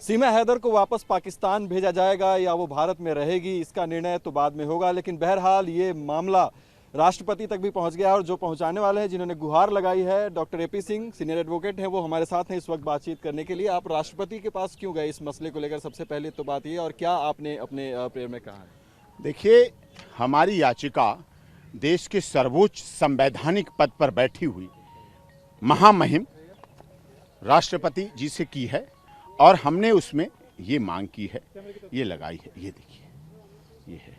सीमा हैदर को वापस पाकिस्तान भेजा जाएगा या वो भारत में रहेगी, इसका निर्णय तो बाद में होगा। लेकिन बहरहाल ये मामला राष्ट्रपति तक भी पहुंच गया और जो पहुंचाने वाले हैं, जिन्होंने गुहार लगाई है, doctor AP Singh senior advocate हैं, वो हमारे साथ हैं इस वक्त बातचीत करने के लिए। आप राष्ट्रपति के पास क्यों गए इस मसले को लेकर? सबसे पहले तो बात ये, और क्या आपने अपने प्रेयर में कहा है? देखिए, हमारी याचिका देश के सर्वोच्च संवैधानिक पद पर बैठी हुई महामहिम राष्ट्रपति जी से की है और हमने उसमें ये मांग की है, ये लगाई है। ये देखिए, ये है।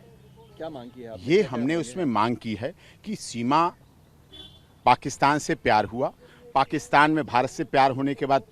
क्या मांग की है आपने? ये हमने उसमें मांग की है कि सीमा पाकिस्तान से प्यार हुआ, पाकिस्तान में भारत से प्यार होने के बाद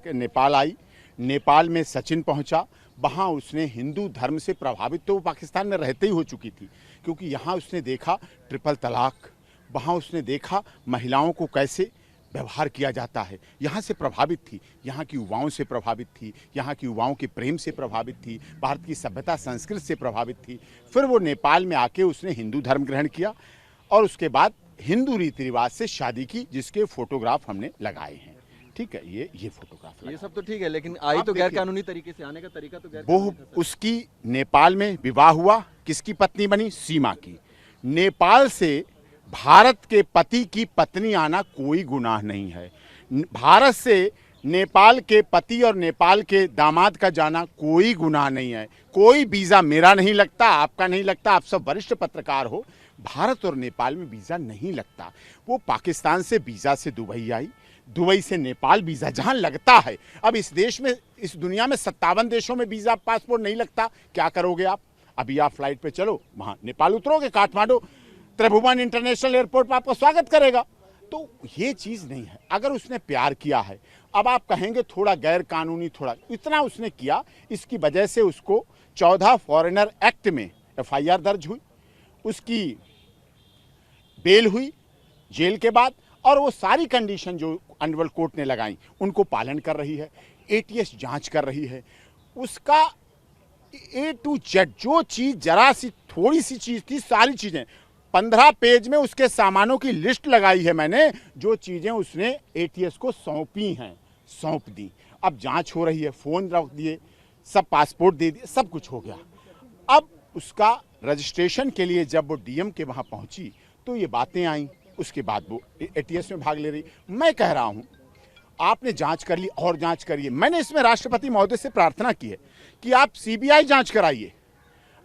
नेपाल आई, नेपाल में सचिन पहुंचा, वहाँ उसने हिंदू धर्म से प्रभावित, तो वो पाकिस्तान में रहते ही हो चुकी थी, क्योंकि यहाँ उसने देखा ट्रिपल तलाक, वहाँ उसने देखा महिलाओं को कैसे व्यवहार किया जाता है, यहाँ से प्रभावित थी, यहाँ की युवाओं से प्रभावित थी, यहाँ की युवाओं के प्रेम से प्रभावित थी, भारत की सभ्यता संस्कृति से प्रभावित थी। फिर वो नेपाल में आके उसने हिंदू धर्म ग्रहण किया और उसके बाद हिंदू रीति रिवाज से शादी की, जिसके फोटोग्राफ हमने लगाए हैं। ठीक है, ये फोटोग्राफ, ये सब तो ठीक है, लेकिन आई तो गैर कानूनी तरीके से, आने का तरीका तो गैर वो उसकी नेपाल में विवाह हुआ, किसकी पत्नी बनी? सीमा की। नेपाल से भारत के पति की पत्नी आना कोई गुनाह नहीं है। भारत से नेपाल के पति और नेपाल के दामाद का जाना कोई गुनाह नहीं है। कोई वीज़ा मेरा नहीं लगता, आपका नहीं लगता, आप सब वरिष्ठ पत्रकार हो। भारत और नेपाल में वीज़ा नहीं लगता। वो पाकिस्तान से वीज़ा से दुबई आई, दुबई से नेपाल वीज़ा जहाँ लगता है। अब इस देश में, इस दुनिया में 57 देशों में वीज़ा पासपोर्ट नहीं लगता, क्या करोगे आप? अभी आप फ्लाइट पे चलो, वहाँ नेपाल उतरोगे, काठमांडू त्रिभुवन इंटरनेशनल एयरपोर्ट पर आपको स्वागत करेगा। तो ये चीज़ नहीं है। अगर उसने प्यार किया है, अब आप कहेंगे थोड़ा गैर कानूनी, थोड़ा इतना उसने किया, इसकी वजह से उसको 14 फॉरेनर एक्ट में FIR दर्ज हुई, उसकी बेल हुई जेल के बाद, और वो सारी कंडीशन जो अंडरवर्ल्ड कोर्ट ने लगाई उनको पालन कर रही है। ATS जांच कर रही है उसका A to Z, जो चीज़ जरा सी थोड़ी सी चीज़ थी, सारी चीज़ें 15 पेज में उसके सामानों की लिस्ट लगाई है मैंने, जो चीज़ें उसने ATS को सौंपी हैं, सौंप दी। अब जांच हो रही है, फ़ोन रख दिए, सब पासपोर्ट दे दिए, सब कुछ हो गया। अब उसका रजिस्ट्रेशन के लिए जब वो DM के वहाँ पहुँची तो ये बातें आई, उसके बाद वो ATS में भाग ले रही। मैं कह रहा हूँ आपने जांच कर ली और जांच करिए। मैंने इसमें राष्ट्रपति महोदय से प्रार्थना की है कि आप CBI जांच कराइए,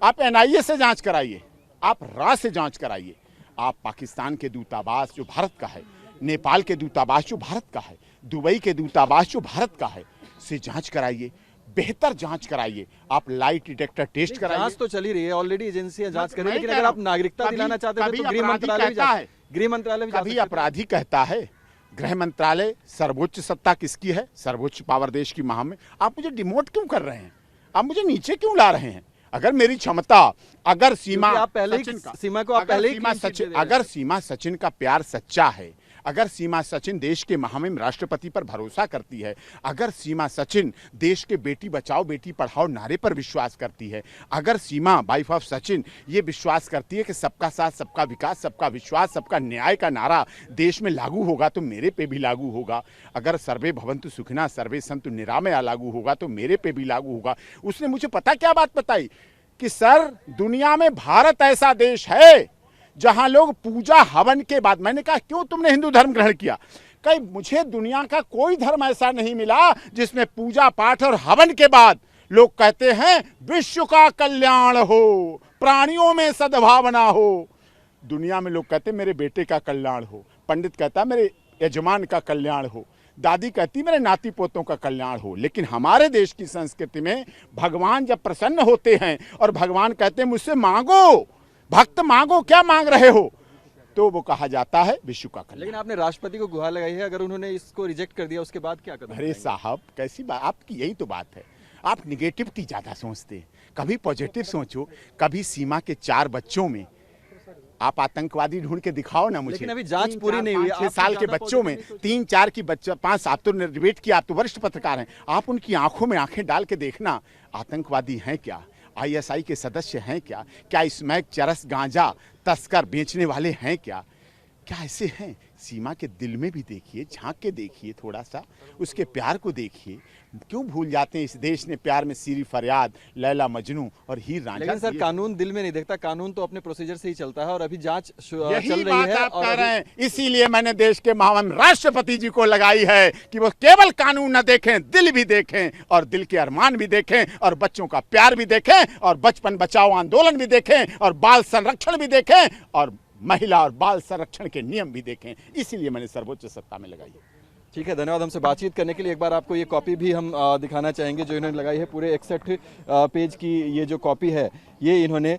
आप NIA से जांच कराइए, आप RA से जांच कराइए, आप पाकिस्तान के दूतावास जो भारत का है, नेपाल के दूतावास जो भारत का है, दुबई के दूतावास जो भारत का है, से जांच कराइए, बेहतर जांच कराइए। आप लाइट डिटेक्टर टेस्ट कराइए। जांच तो चली रही है, ऑलरेडी एजेंसियां जांच कर रही है, लेकिन अगर आप नागरिकता दिलाना चाहते हैं तो गृह मंत्रालय भी कभी अपराधी कहता है, गृह मंत्रालय सर्वोच्च सत्ता किसकी है? सर्वोच्च पावर देश की महाम में। आप मुझे डिमोट क्यों कर रहे हैं? आप मुझे नीचे क्यों ला रहे हैं? अगर मेरी क्षमता, अगर सीमा आप पहले सीमा को आप पहले ही, अगर सीमा सचिन का प्यार सच्चा है, अगर सीमा सचिन देश के महामहिम राष्ट्रपति पर भरोसा करती है, अगर सीमा सचिन देश के बेटी बचाओ बेटी पढ़ाओ नारे पर विश्वास करती है, अगर सीमा वाइफ ऑफ सचिन ये विश्वास करती है कि सबका साथ सबका विकास सबका विश्वास सबका न्याय का नारा देश में लागू होगा तो मेरे पे भी लागू होगा, अगर सर्वे भवन्तु सुखिनः सर्वे सन्तु निरामया लागू होगा तो मेरे पे भी लागू होगा। उसने मुझे पता क्या बात बताई कि सर, दुनिया में भारत ऐसा देश है जहां लोग पूजा हवन के बाद, मैंने कहा क्यों तुमने हिंदू धर्म ग्रहण किया? कहीं मुझे दुनिया का कोई धर्म ऐसा नहीं मिला जिसमें पूजा पाठ और हवन के बाद लोग कहते हैं विश्व का कल्याण हो, प्राणियों में सद्भावना हो। दुनिया में लोग कहते मेरे बेटे का कल्याण हो, पंडित कहता मेरे यजमान का कल्याण हो, दादी कहती मेरे नाती पोतों का कल्याण हो। लेकिन हमारे देश की संस्कृति में भगवान जब प्रसन्न होते हैं और भगवान कहते हैं मुझसे मांगो, भक्त मांगो, क्या मांग रहे हो, तो वो कहा जाता है विश्व का कल्याण। लेकिन आपने राष्ट्रपति को गुहार लगाई है, अगर उन्होंने इसको रिजेक्ट कर दिया उसके बाद क्या करेंगे? अरे साहब, कैसी बात, आपकी यही तो बात है, आप निगेटिविटी ज़्यादा सोचते हैं, कभी पॉजिटिव सोचो। कभी सीमा के 4 बच्चों में आप आतंकवादी ढूंढ के दिखाओ ना मुझे। लेकिन अभी जांच पूरी नहीं हुई। 6 साल के बच्चों में 3-4 की बच्चा 5, आप तो डिबेट किया, आप तो वरिष्ठ पत्रकार हैं, आप उनकी आंखों में आंखें डाल के देखना, आतंकवादी हैं क्या, ISI के सदस्य हैं क्या स्मैक चरस गांजा तस्कर बेचने वाले हैं क्या ऐसे हैं? सीमा के दिल में भी देखिए, झांक के देखिए, थोड़ा सा उसके प्यार को देखिए। क्यों भूल जाते हैं इस देश ने प्यार में सीरी फरियाद, लैला मजनू और हीर रांझा लेकिन सर दिए। कानून दिल में नहीं देखता, कानून तो अपने प्रोसीजर से ही चलता है और अभी जांच यही चल रही बात है। आप और कह अभी- रहे हैं, इसीलिए मैंने देश के महामहिम राष्ट्रपति जी को लगाई है कि वो केवल कानून न देखें, दिल भी देखें और दिल के अरमान भी देखें और बच्चों का प्यार भी देखें और बचपन बचाओ आंदोलन भी देखें और बाल संरक्षण भी देखें और महिला और बाल संरक्षण के नियम भी देखें। इसीलिए मैंने सर्वोच्च सत्ता में लगाई है। ठीक है, धन्यवाद हमसे बातचीत करने के लिए। एक बार आपको ये कॉपी भी हम दिखाना चाहेंगे जो इन्होंने लगाई है। पूरे 61 पेज की ये जो कॉपी है ये इन्होंने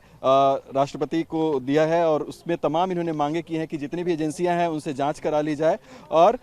राष्ट्रपति को दिया है और उसमें तमाम इन्होंने मांगे की हैं कि जितनी भी एजेंसियां हैं उनसे जांच करा ली जाए। और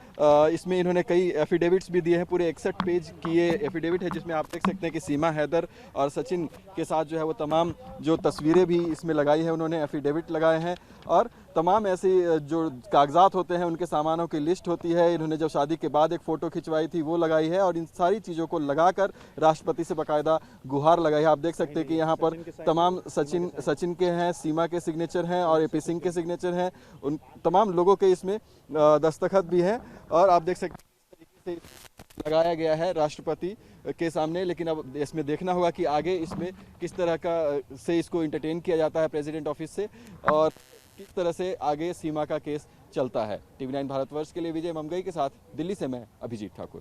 इसमें इन्होंने कई एफिडेविट्स भी दिए हैं। पूरे 61 पेज की ये एफिडेविट है जिसमें आप देख सकते हैं कि सीमा हैदर और सचिन के साथ जो है वो तमाम जो तस्वीरें भी इसमें लगाई है, उन्होंने एफिडेविट लगाए हैं और तमाम ऐसे जो कागजात होते हैं उनके सामानों की लिस्ट होती है। इन्होंने जब शादी के बाद एक फ़ोटो खिंचवाई थी वो लगाई है और इन सारी चीज़ों को लगाकर राष्ट्रपति से बाकायदा गुहार लगाई है। आप देख सकते हैं कि यहाँ पर तमाम सचिन के हैं, सीमा के सिग्नेचर हैं और एपी सिंह के सिग्नेचर हैं। उन तमाम लोगों के इसमें दस्तखत भी हैं और आप देख सकते हैं किस तरीके से लगाया गया है राष्ट्रपति के सामने। लेकिन अब इसमें देखना होगा कि आगे इसमें किस तरह का से इसको इंटरटेन किया जाता है प्रेसिडेंट ऑफिस से और किस तरह से आगे सीमा का केस चलता है। टीवी 9 भारतवर्ष के लिए विजय ममगई के साथ दिल्ली से मैं अभिजीत ठाकुर।